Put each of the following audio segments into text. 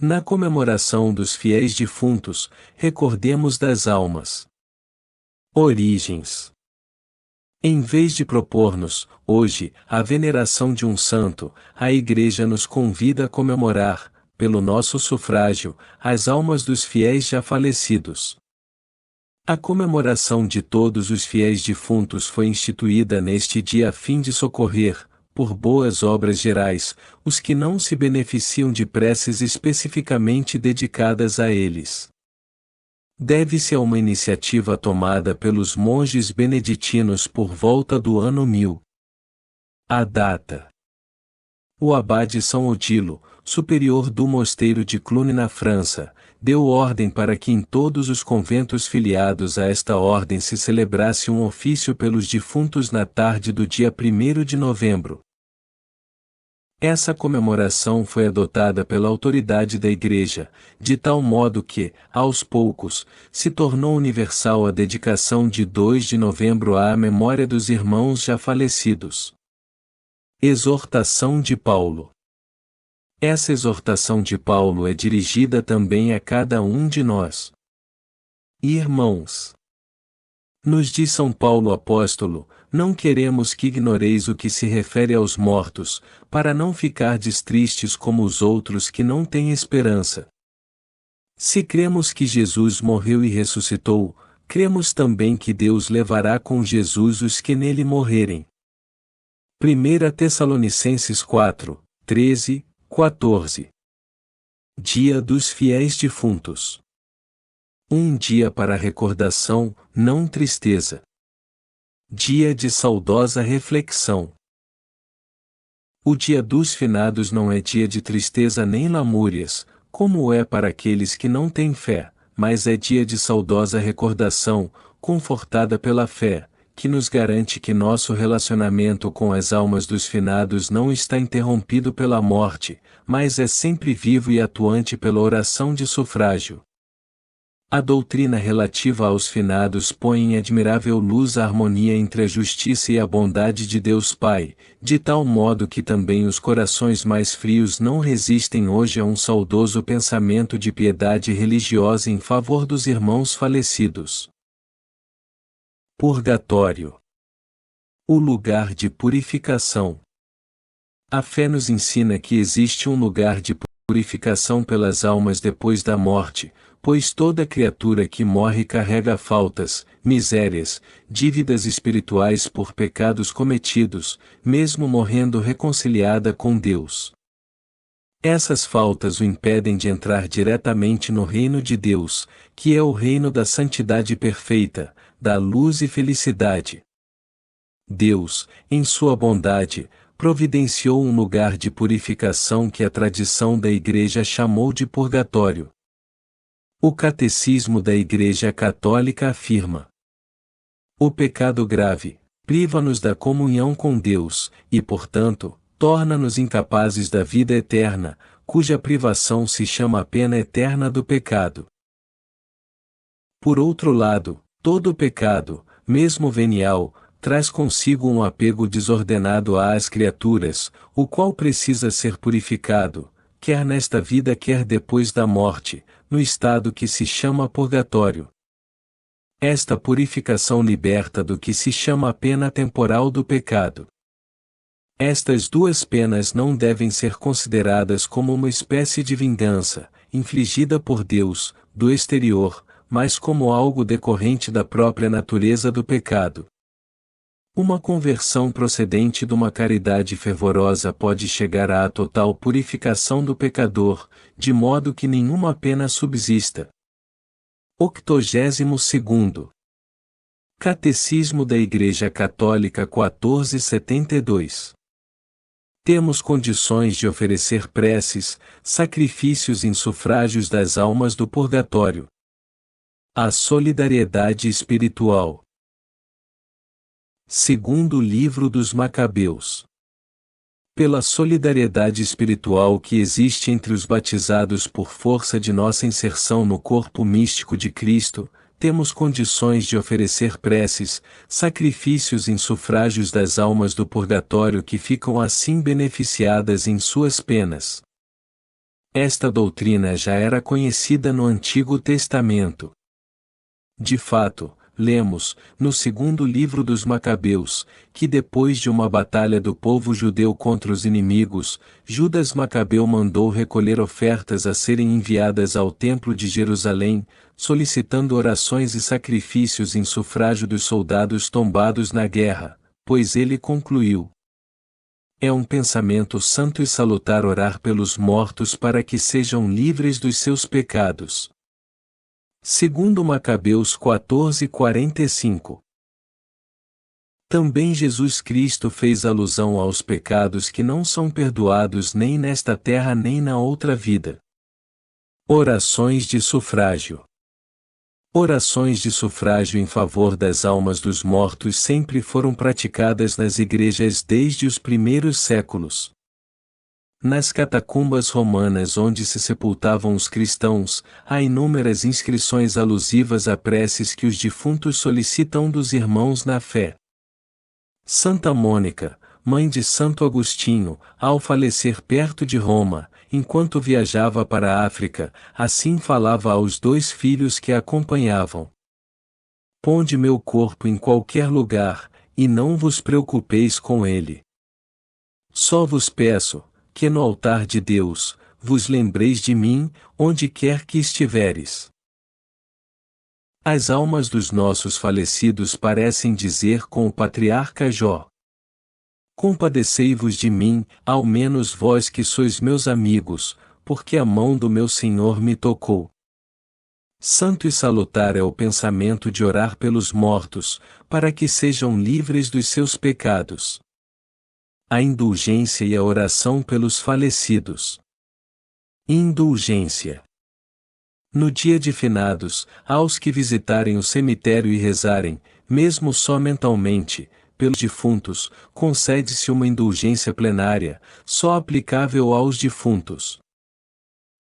Na comemoração dos fiéis defuntos, recordemos das almas. Origens. Em vez de propor-nos, hoje, a veneração de um santo, a Igreja nos convida a comemorar, pelo nosso sufrágio, as almas dos fiéis já falecidos. A comemoração de todos os fiéis defuntos foi instituída neste dia a fim de socorrer, por boas obras gerais, os que não se beneficiam de preces especificamente dedicadas a eles. Deve-se a uma iniciativa tomada pelos monges beneditinos por volta do ano 1000. A data. O abade São Odilo, superior do mosteiro de Cluny na França, deu ordem para que em todos os conventos filiados a esta ordem se celebrasse um ofício pelos defuntos na tarde do dia 1º de novembro. Essa comemoração foi adotada pela autoridade da Igreja, de tal modo que, aos poucos, se tornou universal a dedicação de 2 de novembro à memória dos irmãos já falecidos. Exortação de Paulo. Essa exortação de Paulo é dirigida também a cada um de nós. Irmãos, nos diz São Paulo apóstolo, não queremos que ignoreis o que se refere aos mortos, para não ficardes tristes como os outros que não têm esperança. Se cremos que Jesus morreu e ressuscitou, cremos também que Deus levará com Jesus os que nele morrerem. 1 Tessalonicenses 4, 13, 14. Dia dos Fiéis Defuntos. Um dia para recordação, não tristeza. Dia de saudosa reflexão. O dia dos finados não é dia de tristeza nem lamúrias, como é para aqueles que não têm fé, mas é dia de saudosa recordação, confortada pela fé, que nos garante que nosso relacionamento com as almas dos finados não está interrompido pela morte, mas é sempre vivo e atuante pela oração de sufrágio. A doutrina relativa aos finados põe em admirável luz a harmonia entre a justiça e a bondade de Deus Pai, de tal modo que também os corações mais frios não resistem hoje a um saudoso pensamento de piedade religiosa em favor dos irmãos falecidos. Purgatório. O lugar de purificação. A fé nos ensina que existe um lugar de purificação pelas almas depois da morte, pois toda criatura que morre carrega faltas, misérias, dívidas espirituais por pecados cometidos, mesmo morrendo reconciliada com Deus. Essas faltas o impedem de entrar diretamente no reino de Deus, que é o reino da santidade perfeita, da luz e felicidade. Deus, em sua bondade, providenciou um lugar de purificação que a tradição da Igreja chamou de purgatório. O Catecismo da Igreja Católica afirma: o pecado grave priva-nos da comunhão com Deus, e portanto, torna-nos incapazes da vida eterna, cuja privação se chama a pena eterna do pecado. Por outro lado, todo pecado, mesmo venial, traz consigo um apego desordenado às criaturas, o qual precisa ser purificado, quer nesta vida quer depois da morte, no estado que se chama purgatório. Esta purificação liberta do que se chama a pena temporal do pecado. Estas duas penas não devem ser consideradas como uma espécie de vingança, infligida por Deus, do exterior, mas como algo decorrente da própria natureza do pecado. Uma conversão procedente de uma caridade fervorosa pode chegar à total purificação do pecador, de modo que nenhuma pena subsista. 82º. Catecismo da Igreja Católica 1472. Temos condições de oferecer preces, sacrifícios em sufrágios das almas do purgatório. A solidariedade espiritual. Segundo livro dos Macabeus. Pela solidariedade espiritual que existe entre os batizados por força de nossa inserção no corpo místico de Cristo, temos condições de oferecer preces, sacrifícios em sufrágios das almas do purgatório que ficam assim beneficiadas em suas penas. Esta doutrina já era conhecida no Antigo Testamento. De fato, lemos, no segundo livro dos Macabeus, que depois de uma batalha do povo judeu contra os inimigos, Judas Macabeu mandou recolher ofertas a serem enviadas ao Templo de Jerusalém, solicitando orações e sacrifícios em sufrágio dos soldados tombados na guerra, pois ele concluiu: é um pensamento santo e salutar orar pelos mortos para que sejam livres dos seus pecados. Segundo Macabeus 14:45. Também Jesus Cristo fez alusão aos pecados que não são perdoados nem nesta terra nem na outra vida. Orações de sufrágio. Orações de sufrágio em favor das almas dos mortos sempre foram praticadas nas igrejas desde os primeiros séculos. Nas catacumbas romanas onde se sepultavam os cristãos, há inúmeras inscrições alusivas a preces que os defuntos solicitam dos irmãos na fé. Santa Mônica, mãe de Santo Agostinho, ao falecer perto de Roma, enquanto viajava para a África, assim falava aos 2 filhos que a acompanhavam: ponde meu corpo em qualquer lugar, e não vos preocupeis com ele. Só vos peço, que no altar de Deus, vos lembreis de mim, onde quer que estiveres. As almas dos nossos falecidos parecem dizer com o patriarca Jó: compadecei-vos de mim, ao menos vós que sois meus amigos, porque a mão do meu Senhor me tocou. Santo e salutar é o pensamento de orar pelos mortos, para que sejam livres dos seus pecados. A indulgência e a oração pelos falecidos. Indulgência. No dia de finados, aos que visitarem o cemitério e rezarem, mesmo só mentalmente, pelos defuntos, concede-se uma indulgência plenária, só aplicável aos defuntos.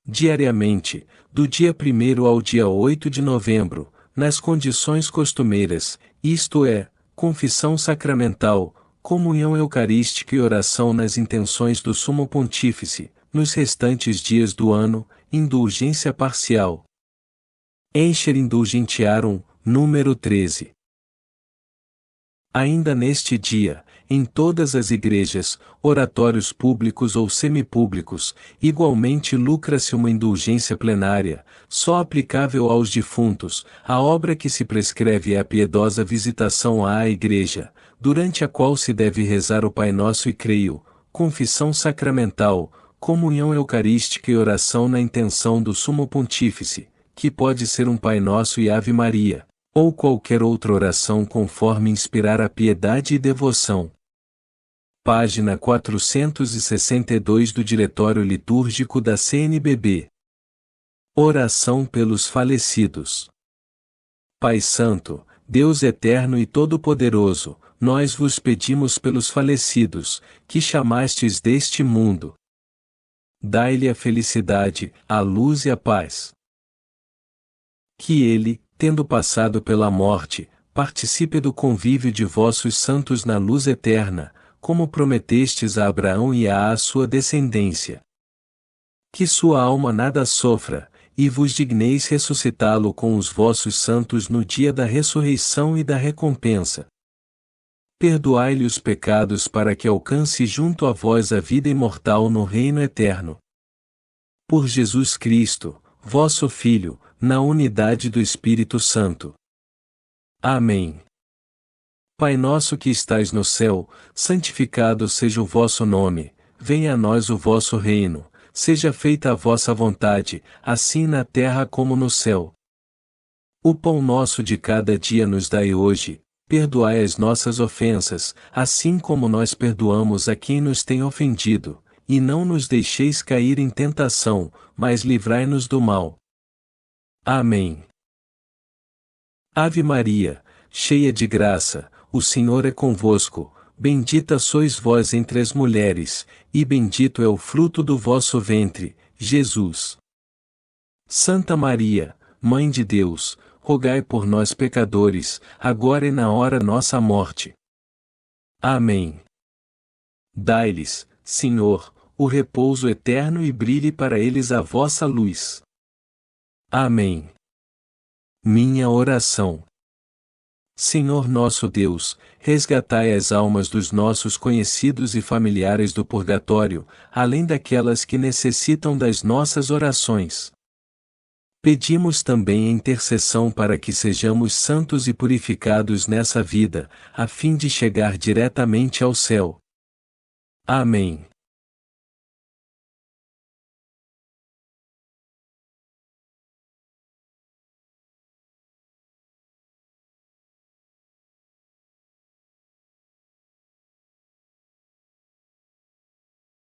Diariamente, do dia 1º ao dia 8 de novembro, nas condições costumeiras, isto é, confissão sacramental, comunhão eucarística e oração nas intenções do Sumo Pontífice, nos restantes dias do ano, indulgência parcial. Encher indulgentiarum, número 13. Ainda neste dia, em todas as igrejas, oratórios públicos ou semipúblicos, igualmente lucra-se uma indulgência plenária, só aplicável aos defuntos. A obra que se prescreve é a piedosa visitação à igreja, durante a qual se deve rezar o Pai Nosso e Creio, confissão sacramental, comunhão eucarística e oração na intenção do Sumo Pontífice, que pode ser um Pai Nosso e Ave Maria, ou qualquer outra oração conforme inspirar a piedade e devoção. Página 462 do Diretório Litúrgico da CNBB. Oração pelos falecidos. Pai Santo, Deus Eterno e Todo-Poderoso, nós vos pedimos pelos falecidos, que chamastes deste mundo. Dai-lhe a felicidade, a luz e a paz. Que ele, tendo passado pela morte, participe do convívio de vossos santos na luz eterna, como prometestes a Abraão e à sua descendência. Que sua alma nada sofra, e vos digneis ressuscitá-lo com os vossos santos no dia da ressurreição e da recompensa. Perdoai-lhe os pecados para que alcance junto a vós a vida imortal no reino eterno. Por Jesus Cristo, vosso Filho, na unidade do Espírito Santo. Amém. Pai nosso que estais no céu, santificado seja o vosso nome, venha a nós o vosso reino, seja feita a vossa vontade, assim na terra como no céu. O pão nosso de cada dia nos dai hoje, perdoai as nossas ofensas, assim como nós perdoamos a quem nos tem ofendido, e não nos deixeis cair em tentação, mas livrai-nos do mal. Amém. Ave Maria, cheia de graça, o Senhor é convosco, bendita sois vós entre as mulheres, e bendito é o fruto do vosso ventre, Jesus. Santa Maria, Mãe de Deus, rogai por nós pecadores, agora e na hora nossa morte. Amém. Dai-lhes, Senhor, o repouso eterno e brilhe para eles a vossa luz. Amém. Minha oração. Senhor nosso Deus, resgatai as almas dos nossos conhecidos e familiares do purgatório, além daquelas que necessitam das nossas orações. Pedimos também a intercessão para que sejamos santos e purificados nessa vida, a fim de chegar diretamente ao céu. Amém.